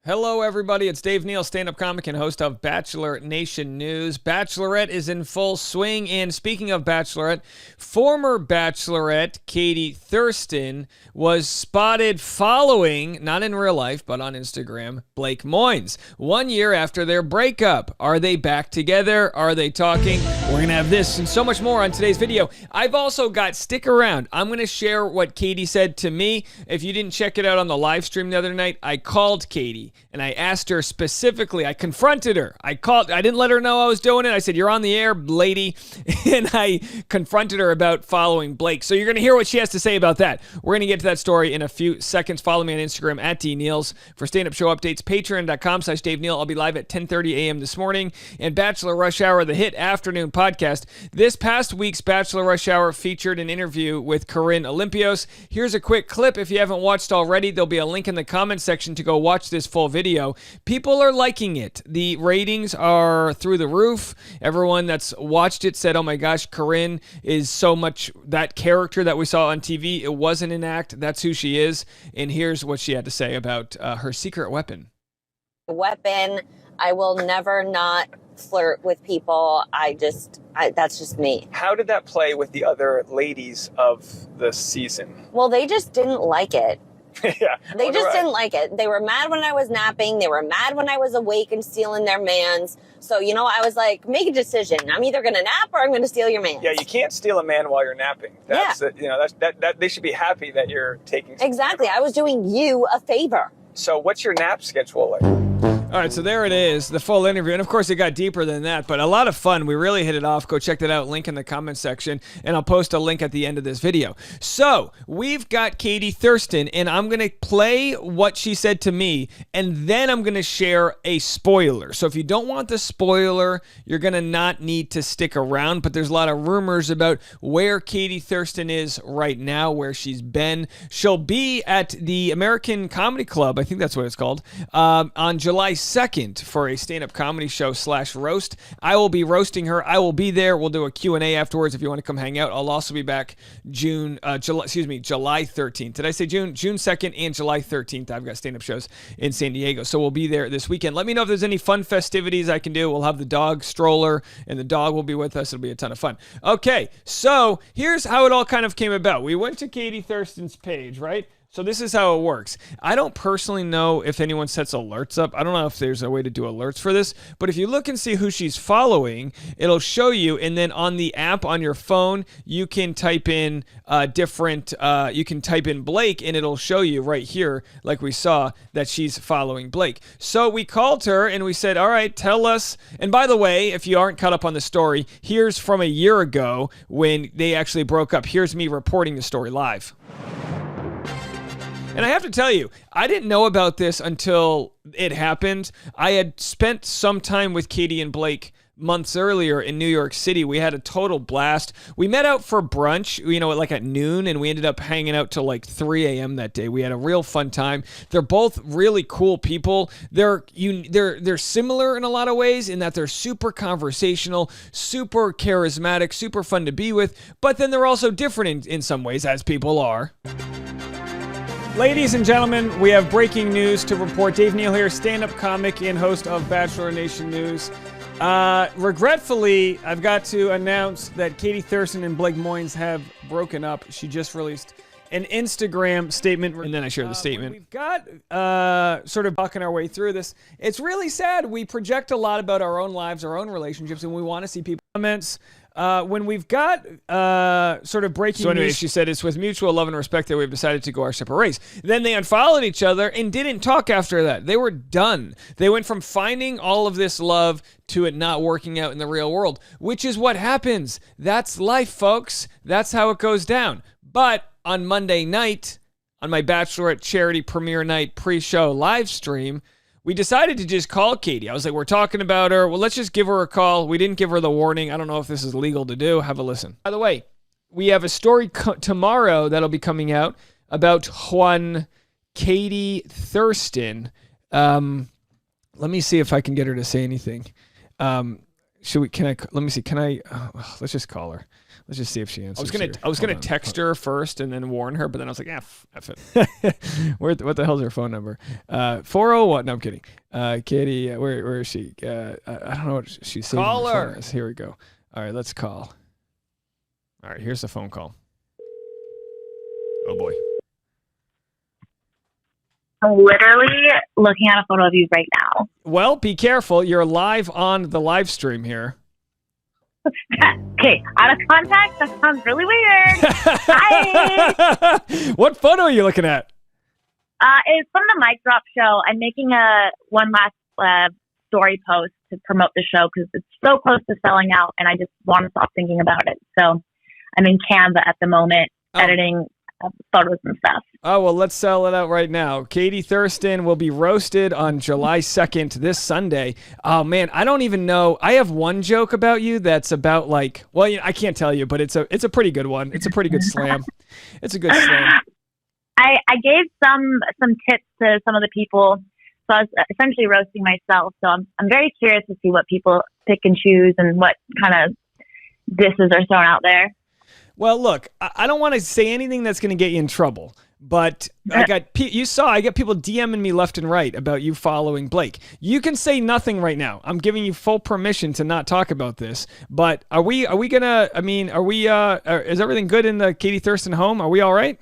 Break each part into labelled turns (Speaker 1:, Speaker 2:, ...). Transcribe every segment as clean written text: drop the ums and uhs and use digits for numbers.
Speaker 1: Hello, everybody. It's Dave Neal, stand-up comic and host of Bachelor Nation News. Bachelorette is in full swing. And speaking of Bachelorette, former Bachelorette Katie Thurston was spotted following, not in real life, but on Instagram, Blake Moynes. 1 year after their breakup. Are they back together? Are they talking? We're going to have this and so much more on today's video. I've also got, stick around, I'm going to share what Katie said to me. If you didn't check it out on the live stream the other night, I called Katie. And I asked her specifically, I confronted her. I didn't let her know I was doing it. I said, "You're on the air, lady." And I confronted her about following Blake. So you're going to hear what she has to say about that. We're going to get to that story in a few seconds. Follow me on Instagram at DNeals for stand-up show updates. Patreon.com/Dave Neal. I'll be live at 10:30 a.m. this morning. And Bachelor Rush Hour, the hit afternoon podcast. This past week's Bachelor Rush Hour featured an interview with Corinne Olympios. Here's a quick clip. If you haven't watched already, there'll be a link in the comment section to go watch this full video. People are liking it. The ratings are through the roof. Everyone that's watched it said, "Oh my gosh, Corinne is so much that character that we saw on TV. It wasn't an act. That's who she is." And here's what she had to say about her secret weapon.
Speaker 2: I will never not flirt with people. That's just me.
Speaker 1: How did that play with the other ladies of the season?
Speaker 2: Well, they just didn't like it.
Speaker 1: Yeah.
Speaker 2: They just didn't like it. They were mad when I was napping. They were mad when I was awake and stealing their mans. So, I was like, make a decision. I'm either going to nap or I'm going to steal your man.
Speaker 1: Yeah, you can't steal a man while you're napping. That's that they should be happy that you're taking.
Speaker 2: Exactly. I was doing you a favor.
Speaker 1: So what's your nap schedule like? All right, so there it is, the full interview. And of course, it got deeper than that, but a lot of fun. We really hit it off. Go check that out. Link in the comment section, and I'll post a link at the end of this video. So we've got Katie Thurston, and I'm going to play what she said to me, and then I'm going to share a spoiler. So if you don't want the spoiler, you're going to not need to stick around, but there's a lot of rumors about where Katie Thurston is right now, where she's been. She'll be at the American Comedy Club, I think that's what it's called, on July 2nd for a stand-up comedy show /roast. I will be roasting her. I will be there. We'll do a Q&A afterwards if you want to come hang out. I'll also be back July 13th. Did I say June? June 2nd and July 13th. I've got stand-up shows in San Diego, so we'll be there this weekend. Let me know if there's any fun festivities I can do. We'll have the dog stroller, and the dog will be with us. It'll be a ton of fun. Okay, so here's how it all kind of came about. We went to Katie Thurston's page, right? So this is how it works. I don't personally know if anyone sets alerts up. I don't know if there's a way to do alerts for this, but if you look and see who she's following, it'll show you, and then on the app on your phone, you can type in you can type in Blake, and it'll show you right here, like we saw, that she's following Blake. So we called her, and we said, all right, tell us. And by the way, if you aren't caught up on the story, here's from a year ago when they actually broke up. Here's me reporting the story live. And I have to tell you, I didn't know about this until it happened. I had spent some time with Katie and Blake months earlier in New York City. We had a total blast. We met out for brunch, like at noon, and we ended up hanging out till like 3 a.m. that day. We had a real fun time. They're both really cool people. They're similar in a lot of ways in that they're super conversational, super charismatic, super fun to be with, but then they're also different in some ways, as people are. Ladies and gentlemen, we have breaking news to report. Dave Neal here, stand-up comic and host of Bachelor Nation News. Regretfully, I've got to announce that Katie Thurston and Blake Moynes have broken up. She just released an Instagram statement, and then I share the statement. We've got sort of bucking our way through this. It's really sad. We project a lot about our own lives, our own relationships, and we want to see people comments. When we've got sort of breaking news, she said, it's with mutual love and respect that we've decided to go our separate ways. Then they unfollowed each other and didn't talk after that. They were done. They went from finding all of this love to it not working out in the real world, which is what happens. That's life, folks. That's how it goes down. But on Monday night, on my Bachelorette charity premiere night pre-show live stream, we decided to just call Katie. I was like, we're talking about her. Well, let's just give her a call. We didn't give her the warning. I don't know if this is legal to do. Have a listen. By the way, we have a story tomorrow that'll be coming out about Katie Thurston. Let me see if I can get her to say anything. Should we? Can I? Let me see. Can I? Let's just call her. Let's just see if she answers. I was gonna text her first and then warn her, but then I was like, F it. What the hell's her phone number? 401. No, I'm kidding. Katie, where is she? I don't know what she's saying. Call her. Here we go. All right, let's call. All right, here's the phone call. Oh boy.
Speaker 3: I'm literally looking at a photo of you right now.
Speaker 1: Well, be careful. You're live on the live stream here.
Speaker 3: Okay, out of context, that sounds really weird. Hi.
Speaker 1: What photo are you looking at?
Speaker 3: It's from the Mic Drop show. I'm making one last story post to promote the show because it's so close to selling out, and I just want to stop thinking about it. So I'm in Canva at the moment, editing photos and stuff.
Speaker 1: Oh, well, let's sell it out right now. Katie Thurston will be roasted on July 2nd, this Sunday. Oh, man, I don't even know. I have one joke about you that's about I can't tell you, but it's a pretty good one. It's a pretty good slam. It's a good slam.
Speaker 3: I gave some tips to some of the people, so I was essentially roasting myself. So I'm very curious to see what people pick and choose and what kind of disses are thrown out there.
Speaker 1: Well, look, I don't want to say anything that's going to get you in trouble, but I got people DMing me left and right about you following Blake. You can say nothing right now. I'm giving you full permission to not talk about this. But is everything good in the Katie Thurston home? Are we all right?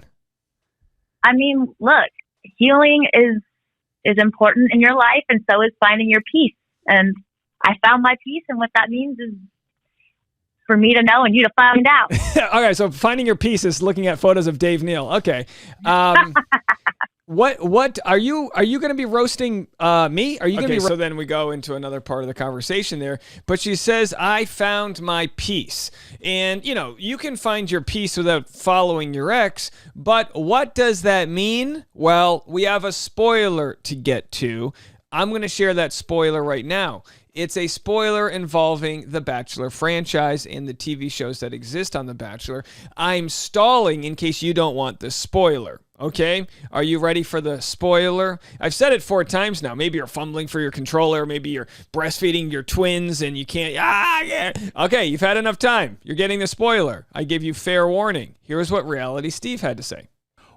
Speaker 3: I mean, look, healing is important in your life, and so is finding your peace. And I found my peace, and what that means is for me to know and you to find out.
Speaker 1: Okay, so finding your peace is looking at photos of Dave Neal. Okay. What are you going to be roasting me? Are you going to be so then we go into another part of the conversation there. But she says, I found my peace. And, you can find your peace without following your ex. But what does that mean? Well, we have a spoiler to get to. I'm going to share that spoiler right now. It's a spoiler involving the Bachelor franchise and the TV shows that exist on The Bachelor. I'm stalling in case you don't want the spoiler, okay? Are you ready for the spoiler? I've said it 4 times now. Maybe you're fumbling for your controller. Maybe you're breastfeeding your twins and you can't. Yeah. Okay, you've had enough time. You're getting the spoiler. I give you fair warning. Here's what Reality Steve had to say.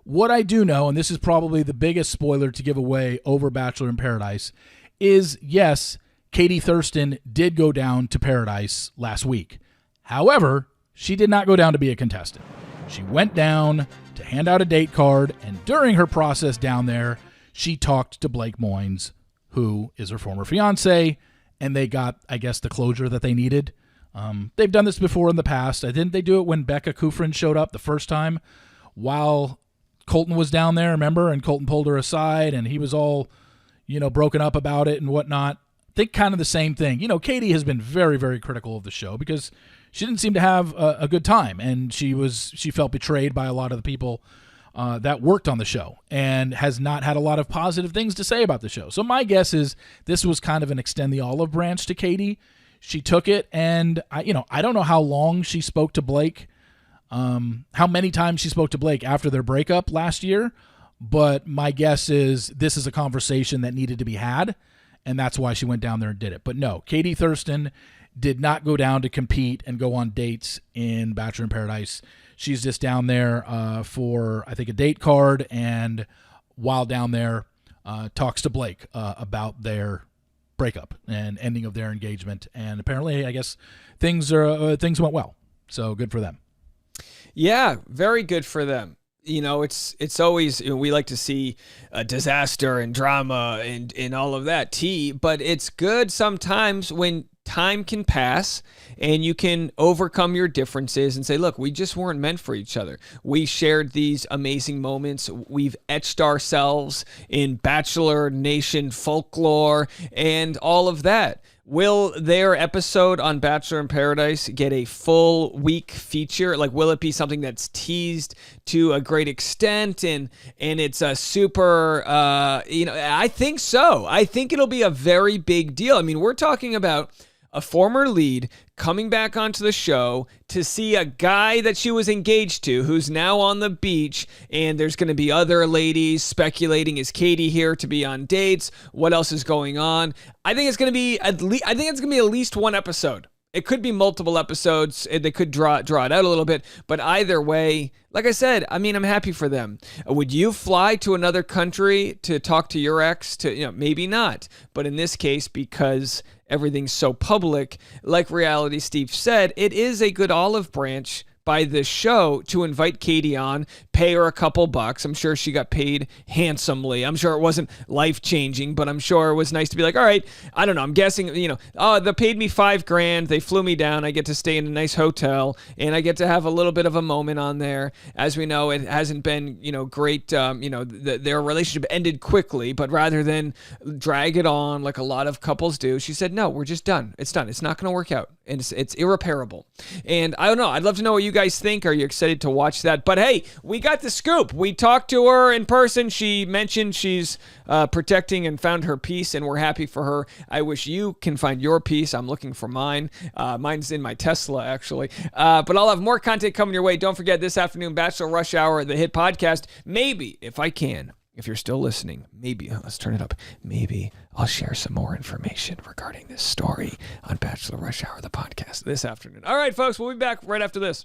Speaker 4: What I do know, and this is probably the biggest spoiler to give away over Bachelor in Paradise, is yes, Katie Thurston did go down to Paradise last week. However, she did not go down to be a contestant. She went down to hand out a date card, and during her process down there, she talked to Blake Moynes, who is her former fiance, and they got, I guess, the closure that they needed. They've done this before in the past. Didn't they do it when Becca Kufrin showed up the first time while Colton was down there, remember? And Colton pulled her aside, and he was all, broken up about it and whatnot. I think kind of the same thing. Katie has been very, very critical of the show because she didn't seem to have a good time, and she felt betrayed by a lot of the people that worked on the show and has not had a lot of positive things to say about the show. So my guess is this was kind of an extend the olive branch to Katie. She took it, and I don't know how long she spoke to Blake, how many times she spoke to Blake after their breakup last year, but my guess is this is a conversation that needed to be had, and that's why she went down there and did it. But no, Katie Thurston did not go down to compete and go on dates in Bachelor in Paradise. She's just down there for, I think, a date card, and while down there, talks to Blake about their breakup and ending of their engagement. And apparently, I guess, things went well. So good for them.
Speaker 1: Yeah, very good for them. It's always, we like to see a disaster and drama and all of that tea, but it's good sometimes when time can pass and you can overcome your differences and say, look, we just weren't meant for each other. We shared these amazing moments. We've etched ourselves in Bachelor Nation folklore and all of that. Will their episode on Bachelor in Paradise get a full week feature? Like, will it be something that's teased to a great extent and it's a super, I think so. I think it'll be a very big deal. I mean, we're talking about a former lead coming back onto the show to see a guy that she was engaged to who's now on the beach, and there's going to be other ladies speculating, is Katie here to be on dates? What else is going on? I think it's going to be at least one episode. It could be multiple episodes. They could draw it out a little bit. But either way, like I said, I mean, I'm happy for them. Would you fly to another country to talk to your ex? Maybe not. But in this case, because everything's so public, like Reality Steve said, it is a good olive branch by this show to invite Katie on, pay her a couple bucks. I'm sure she got paid handsomely. I'm sure it wasn't life-changing, but I'm sure it was nice to be like, all right, I don't know, I'm guessing, they paid me $5,000, they flew me down, I get to stay in a nice hotel, and I get to have a little bit of a moment on there. As we know, it hasn't been, great, their relationship ended quickly, but rather than drag it on like a lot of couples do, she said, no, we're just done. It's done. It's not going to work out, and it's irreparable. And I don't know, I'd love to know what you guys think. Are you excited to watch that? But hey, we got the scoop. We talked to her in person. She mentioned she's protecting and found her peace, and we're happy for her. I wish you can find your peace. I'm looking for mine. Mine's in my Tesla, actually. But I'll have more content coming your way. Don't forget, this afternoon, Bachelor Rush Hour, the hit podcast. Maybe, if I can, if you're still listening, maybe, let's turn it up, maybe I'll share some more information regarding this story on Bachelor Rush Hour, the podcast, this afternoon. All right, folks, we'll be back right after this.